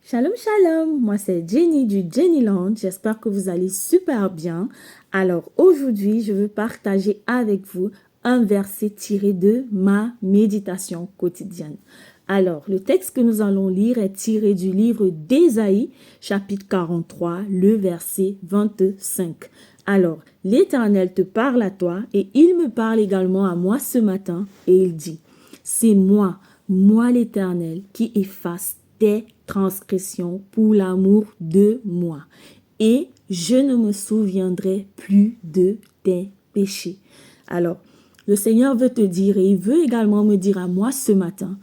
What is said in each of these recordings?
Shalom, shalom, moi c'est Jenny du Jennyland, j'espère que vous allez super bien. Alors aujourd'hui, je veux partager avec vous un verset tiré de ma méditation quotidienne. Alors, le texte que nous allons lire est tiré du livre d'Ésaïe, chapitre 43, le verset 25. Alors, l'Éternel te parle à toi et il me parle également à moi ce matin et il dit, c'est moi l'Éternel qui efface tes transgressions pour l'amour de moi. Et je ne me souviendrai plus de tes péchés. Alors, le Seigneur veut te dire et il veut également me dire à moi ce matin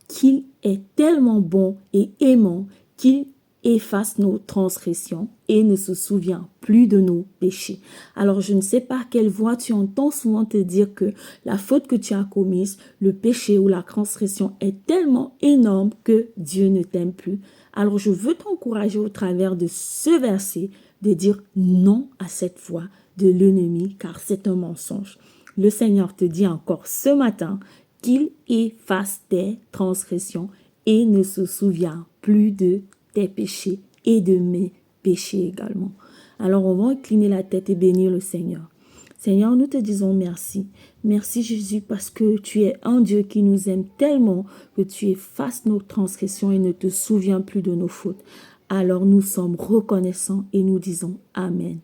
qu'il est tellement bon et aimant qu'il efface nos transgressions et ne se souvient plus de nos péchés. Alors, je ne sais pas quelle voix tu entends souvent te dire que la faute que tu as commise, le péché ou la transgression est tellement énorme que Dieu ne t'aime plus. Alors, je veux t'encourager au travers de ce verset de dire non à cette voix de l'ennemi car c'est un mensonge. Le Seigneur te dit encore ce matin qu'il efface tes transgressions et ne se souvient plus de tes péchés et de mes péchés également. Alors on va incliner la tête et bénir le Seigneur. Seigneur, nous te disons merci. Merci Jésus parce que tu es un Dieu qui nous aime tellement que tu effaces nos transgressions et ne te souviens plus de nos fautes. Alors nous sommes reconnaissants et nous disons Amen.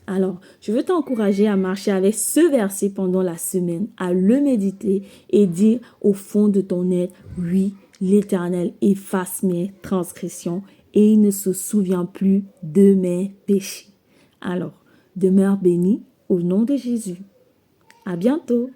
Alors, je veux t'encourager à marcher avec ce verset pendant la semaine, à le méditer et dire au fond de ton être, oui, l'Éternel efface mes transgressions et il ne se souvient plus de mes péchés. Alors, demeure béni au nom de Jésus. À bientôt.